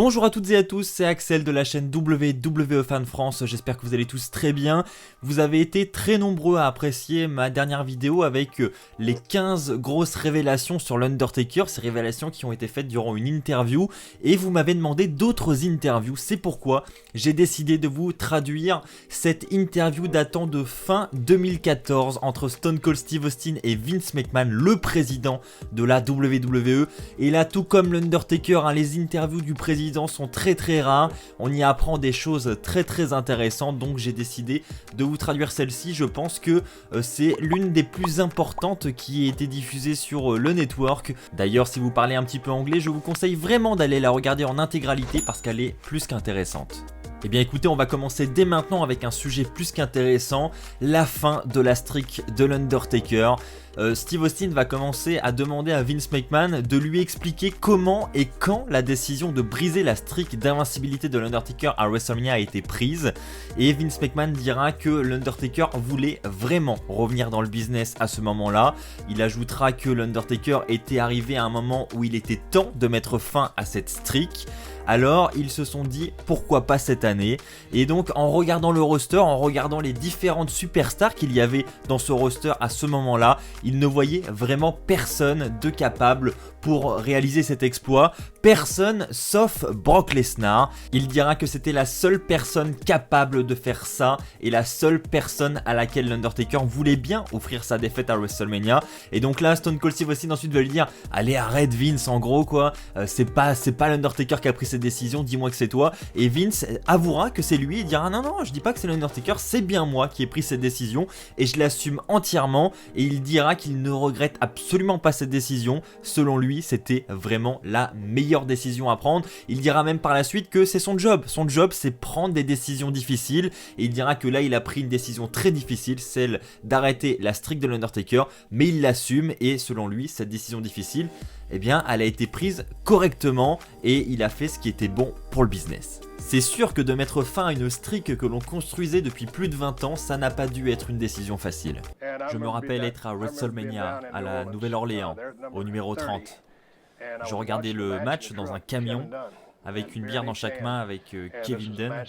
Bonjour à toutes et à tous, c'est Axel de la chaîne WWE Fan France, j'espère que vous allez tous très bien. Vous avez été très nombreux à apprécier ma dernière vidéo avec les 15 grosses révélations sur l'Undertaker, ces révélations qui ont été faites durant une interview, et vous m'avez demandé d'autres interviews, c'est pourquoi j'ai décidé de vous traduire cette interview datant de fin 2014 entre Stone Cold Steve Austin et Vince McMahon, le président de la WWE. Et là, tout comme l'Undertaker, les interviews du président sont très rares, on y apprend des choses très intéressantes, donc j'ai décidé de vous traduire celle-ci. Je pense que c'est l'une des plus importantes qui a été diffusée sur le network. D'ailleurs, si vous parlez un petit peu anglais, je vous conseille vraiment d'aller la regarder en intégralité parce qu'elle est plus qu'intéressante. Eh bien écoutez, on va commencer dès maintenant avec un sujet plus qu'intéressant, la fin de la streak de l'Undertaker. Steve Austin va commencer à demander à Vince McMahon de lui expliquer comment et quand la décision de briser la streak d'invincibilité de l'Undertaker à WrestleMania a été prise. Et Vince McMahon dira que l'Undertaker voulait vraiment revenir dans le business à ce moment-là. Il ajoutera que l'Undertaker était arrivé à un moment où il était temps de mettre fin à cette streak. Alors ils se sont dit pourquoi pas cette année, et donc en regardant le roster, en regardant les différentes superstars qu'il y avait dans ce roster à ce moment là, ils ne voyaient vraiment personne de capable pour réaliser cet exploit, personne sauf Brock Lesnar. Il dira que c'était la seule personne capable de faire ça et la seule personne à laquelle l'Undertaker voulait bien offrir sa défaite à WrestleMania. Et donc là Stone Cold Steve Austin ensuite va lui dire allez arrête Vince, en gros quoi, c'est pas l'Undertaker qui a pris cette décision, dis-moi que c'est toi. Et Vince avouera que c'est lui et dira non je dis pas que c'est l'Undertaker, c'est bien moi qui ai pris cette décision et je l'assume entièrement. Et il dira qu'il ne regrette absolument pas cette décision, selon lui c'était vraiment la meilleure décision à prendre. Il dira même par la suite que c'est son job c'est prendre des décisions difficiles, et il dira que là il a pris une décision très difficile, celle d'arrêter la streak de l'Undertaker, mais il l'assume et selon lui cette décision difficile, eh bien elle a été prise correctement et il a fait ce qui était bon pour le business. C'est sûr que de mettre fin à une streak que l'on construisait depuis plus de 20 ans, ça n'a pas dû être une décision facile. Je me rappelle être à WrestleMania, à la Nouvelle-Orléans, au numéro 30. Je regardais le match dans un camion, avec une bière dans chaque main avec Kevin Dunn.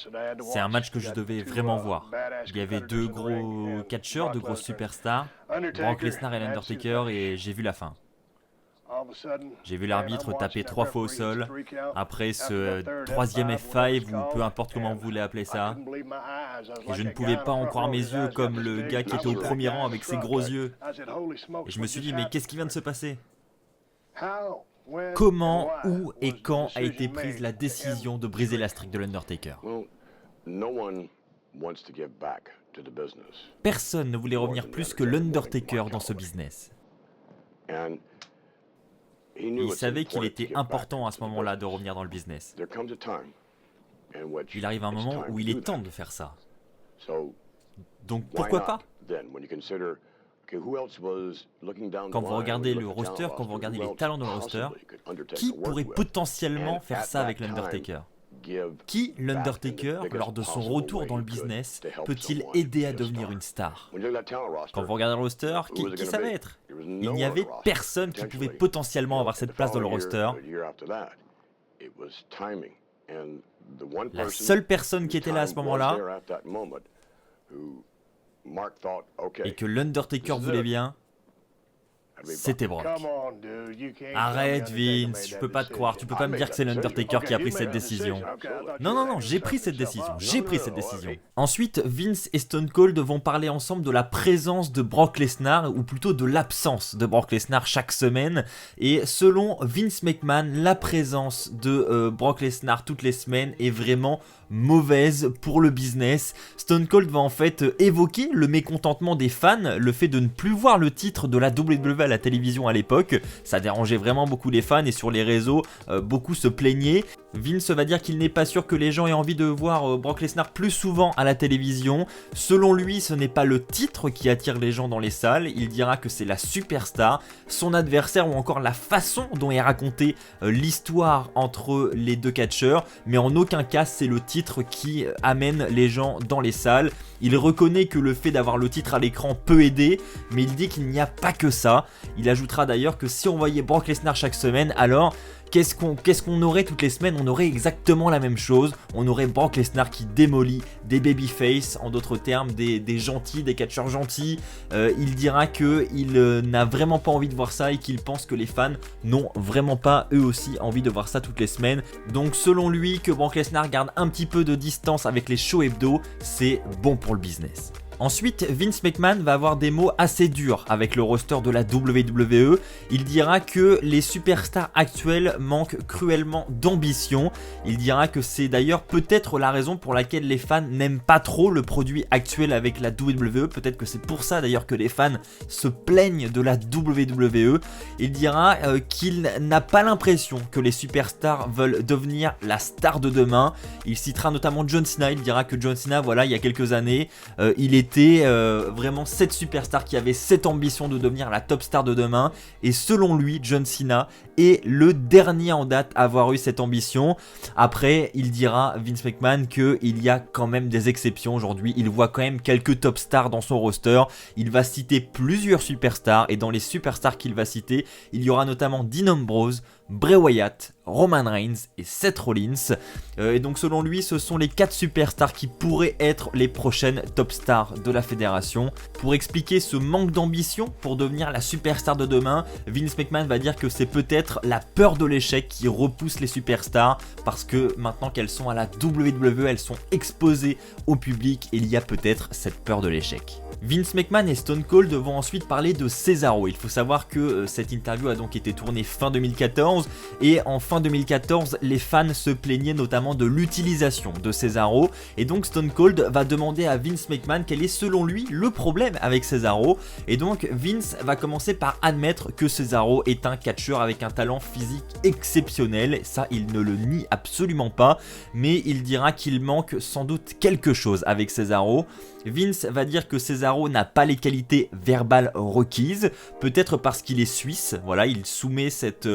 C'est un match que je devais vraiment voir. Il y avait deux gros catcheurs, deux grosses superstars, Brock Lesnar et l'Undertaker, et j'ai vu la fin. J'ai vu l'arbitre taper 3 fois au sol, après ce troisième F5 ou peu importe comment vous voulez appeler ça. Et je ne pouvais pas en croire mes yeux comme le gars qui était au premier rang avec ses gros yeux. Et je me suis dit mais qu'est-ce qui vient de se passer ? Comment, où et quand a été prise la décision de briser la streak de l'Undertaker ? Personne ne voulait revenir plus que l'Undertaker dans ce business. Il savait qu'il était important à ce moment-là de revenir dans le business. Il arrive un moment où il est temps de faire ça. Donc pourquoi pas ? Quand vous regardez le roster, quand vous regardez les talents de roster, qui pourrait potentiellement faire ça avec l'Undertaker ? Qui, l'Undertaker, lors de son retour dans le business, peut-il aider à devenir une star ? Quand vous regardez le roster, qui ça va être ? Il n'y avait personne qui pouvait potentiellement avoir cette place dans le roster. La seule personne qui était là à ce moment-là, et que l'Undertaker voulait bien, c'était Brock. Arrête Vince, je peux pas te croire, tu peux pas me dire que c'est l'Undertaker qui a pris cette décision. Non, j'ai pris cette décision, Ensuite, Vince et Stone Cold vont parler ensemble de la présence de Brock Lesnar, ou plutôt de l'absence de Brock Lesnar chaque semaine. Et selon Vince McMahon, la présence de Brock Lesnar toutes les semaines est vraiment mauvaise pour le business. Stone Cold va en fait évoquer le mécontentement des fans, le fait de ne plus voir le titre de la WWE à la télévision à l'époque. Ça dérangeait vraiment beaucoup les fans et sur les réseaux, beaucoup se plaignaient. Vince va dire qu'il n'est pas sûr que les gens aient envie de voir Brock Lesnar plus souvent à la télévision. Selon lui, ce n'est pas le titre qui attire les gens dans les salles. Il dira que c'est la superstar, son adversaire ou encore la façon dont est racontée l'histoire entre les deux catcheurs. Mais en aucun cas, c'est le titre qui amène les gens dans les salles. Il reconnaît que le fait d'avoir le titre à l'écran peut aider, mais il dit qu'il n'y a pas que ça. Il ajoutera d'ailleurs que si on voyait Brock Lesnar chaque semaine, alors qu'est-ce qu'on aurait toutes les semaines? On aurait exactement la même chose. On aurait Brock Lesnar qui démolit des babyface, en d'autres termes des gentils, des catcheurs gentils. Il dira qu'il n'a vraiment pas envie de voir ça et qu'il pense que les fans n'ont vraiment pas eux aussi envie de voir ça toutes les semaines. Donc selon lui, que Brock Lesnar garde un petit peu de distance avec les shows hebdo, c'est bon pour le business. Ensuite, Vince McMahon va avoir des mots assez durs avec le roster de la WWE. Il dira que les superstars actuels manquent cruellement d'ambition. Il dira que c'est d'ailleurs peut-être la raison pour laquelle les fans n'aiment pas trop le produit actuel avec la WWE. Peut-être que c'est pour ça d'ailleurs que les fans se plaignent de la WWE. Il dira qu'il n'a pas l'impression que les superstars veulent devenir la star de demain. Il citera notamment John Cena. Il dira que John Cena, voilà, il y a quelques années, il était vraiment cette superstar qui avait cette ambition de devenir la top star de demain, et selon lui, John Cena est le dernier en date à avoir eu cette ambition. Après, il dira, Vince McMahon, qu'il y a quand même des exceptions aujourd'hui. Il voit quand même quelques top stars dans son roster. Il va citer plusieurs superstars, et dans les superstars qu'il va citer, il y aura notamment Dean Ambrose, Bray Wyatt, Roman Reigns et Seth Rollins. Et donc selon lui, ce sont les 4 superstars qui pourraient être les prochaines top stars de la fédération. Pour expliquer ce manque d'ambition pour devenir la superstar de demain, Vince McMahon va dire que c'est peut-être la peur de l'échec qui repousse les superstars, parce que maintenant qu'elles sont à la WWE, elles sont exposées au public et il y a peut-être cette peur de l'échec. Vince McMahon et Stone Cold vont ensuite parler de Cesaro. Il faut savoir que cette interview a donc été tournée fin 2014, et en fin 2014, les fans se plaignaient notamment de l'utilisation de Cesaro, et donc Stone Cold va demander à Vince McMahon quel est selon lui le problème avec Cesaro, et donc Vince va commencer par admettre que Cesaro est un catcheur avec un talent physique exceptionnel. Ça, il ne le nie absolument pas, mais il dira qu'il manque sans doute quelque chose avec Cesaro. Vince va dire que Cesaro n'a pas les qualités verbales requises, peut-être parce qu'il est suisse, voilà, il soumet cette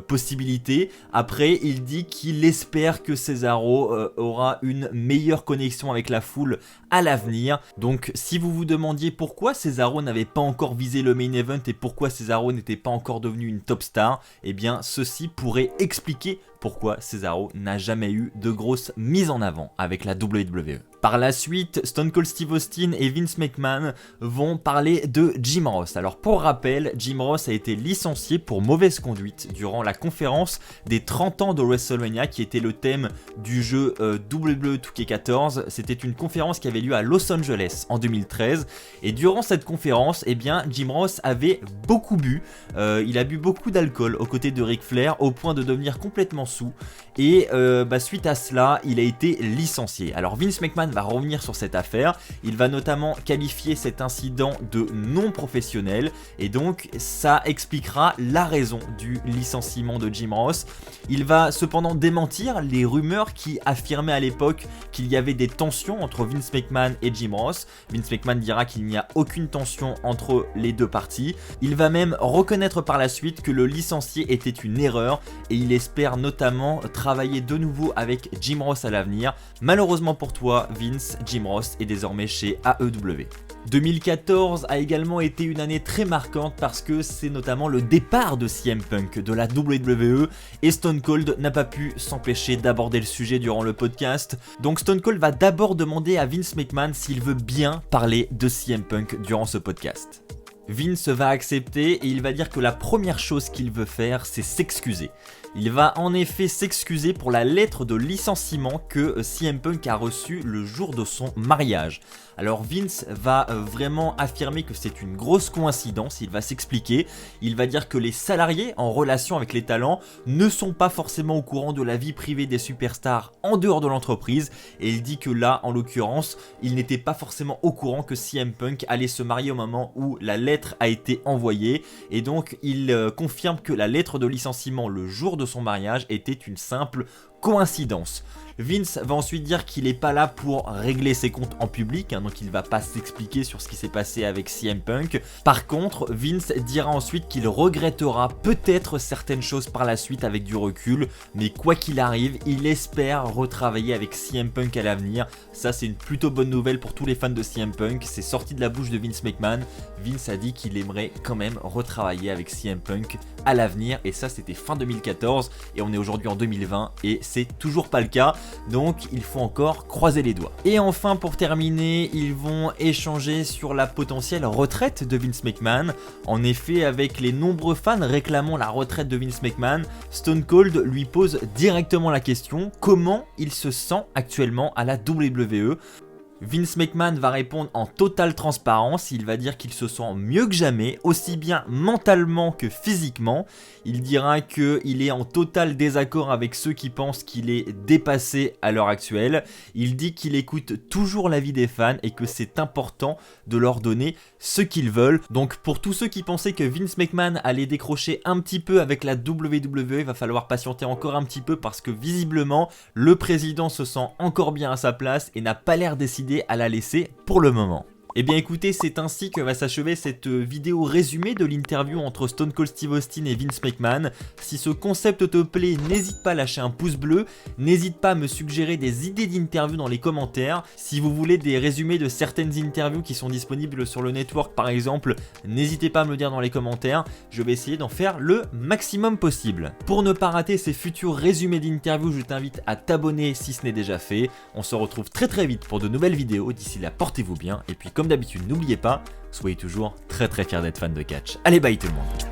possibilité. Après, il dit qu'il espère que Cesaro aura une meilleure connexion avec la foule à l'avenir. Donc si vous vous demandiez pourquoi Cesaro n'avait pas encore visé le main event et pourquoi Cesaro n'était pas encore devenu une top star, eh bien ceci pourrait expliquer pourquoi Cesaro n'a jamais eu de grosse mise en avant avec la WWE. Par la suite, Stone Cold Steve Austin et Vince McMahon vont parler de Jim Ross. Alors pour rappel, Jim Ross a été licencié pour mauvaise conduite durant la conférence des 30 ans de WrestleMania, qui était le thème du jeu WWE 2K14. C'était une conférence qui avait lieu à Los Angeles en 2013, et durant cette conférence, eh bien, Jim Ross avait beaucoup bu. Il a bu beaucoup d'alcool aux côtés de Ric Flair au point de devenir complètement sous, et suite à cela, il a été licencié. Alors Vince McMahon va revenir sur cette affaire, il va notamment qualifier cet incident de non professionnel, et donc ça expliquera la raison du licenciement de Jim Ross. Il va cependant démentir les rumeurs qui affirmaient à l'époque qu'il y avait des tensions entre Vince McMahon et Jim Ross. Vince McMahon dira qu'il n'y a aucune tension entre les deux parties. Il va même reconnaître par la suite que le licencié était une erreur, et il espère notamment travailler de nouveau avec Jim Ross à l'avenir. Malheureusement pour toi, Vince, Jim Ross est désormais chez AEW. 2014 a également été une année très marquante parce que c'est notamment le départ de CM Punk de la WWE, et Stone Cold n'a pas pu s'empêcher d'aborder le sujet durant le podcast. Donc Stone Cold va d'abord demander à Vince McMahon s'il veut bien parler de CM Punk durant ce podcast. Vince va accepter et il va dire que la première chose qu'il veut faire, c'est s'excuser. Il va en effet s'excuser pour la lettre de licenciement que CM Punk a reçue le jour de son mariage. Alors Vince va vraiment affirmer que c'est une grosse coïncidence, il va s'expliquer. Il va dire que les salariés en relation avec les talents ne sont pas forcément au courant de la vie privée des superstars en dehors de l'entreprise, et il dit que là, en l'occurrence, il n'était pas forcément au courant que CM Punk allait se marier au moment où la lettre a été envoyée, et donc il confirme que la lettre de licenciement le jour de son mariage était une simple coïncidence. Vince va ensuite dire qu'il n'est pas là pour régler ses comptes en public, donc il va pas s'expliquer sur ce qui s'est passé avec CM Punk. Par contre, Vince dira ensuite qu'il regrettera peut-être certaines choses par la suite avec du recul, mais quoi qu'il arrive, il espère retravailler avec CM Punk à l'avenir. Ça, c'est une plutôt bonne nouvelle pour tous les fans de CM Punk, c'est sorti de la bouche de Vince McMahon. Vince a dit qu'il aimerait quand même retravailler avec CM Punk à l'avenir, et ça c'était fin 2014, et on est aujourd'hui en 2020, et c'est toujours pas le cas. Donc il faut encore croiser les doigts. Et enfin, pour terminer, ils vont échanger sur la potentielle retraite de Vince McMahon. En effet, avec les nombreux fans réclamant la retraite de Vince McMahon, Stone Cold lui pose directement la question: comment il se sent actuellement à la WWE? Vince McMahon va répondre en totale transparence, il va dire qu'il se sent mieux que jamais, aussi bien mentalement que physiquement. Il dira qu'il est en total désaccord avec ceux qui pensent qu'il est dépassé à l'heure actuelle. Il dit qu'il écoute toujours l'avis des fans et que c'est important de leur donner ce qu'ils veulent. Donc pour tous ceux qui pensaient que Vince McMahon allait décrocher un petit peu avec la WWE, il va falloir patienter encore un petit peu parce que visiblement le président se sent encore bien à sa place et n'a pas l'air décidé à la laisser pour le moment. Et bien écoutez, c'est ainsi que va s'achever cette vidéo résumée de l'interview entre Stone Cold Steve Austin et Vince McMahon. Si ce concept te plaît, n'hésite pas à lâcher un pouce bleu, n'hésite pas à me suggérer des idées d'interviews dans les commentaires. Si vous voulez des résumés de certaines interviews qui sont disponibles sur le network par exemple, n'hésitez pas à me le dire dans les commentaires, je vais essayer d'en faire le maximum possible. Pour ne pas rater ces futurs résumés d'interviews, je t'invite à t'abonner si ce n'est déjà fait. On se retrouve très vite pour de nouvelles vidéos, d'ici là portez-vous bien, et puis comme d'habitude, n'oubliez pas, soyez toujours très fiers d'être fan de catch. Allez, bye tout le monde.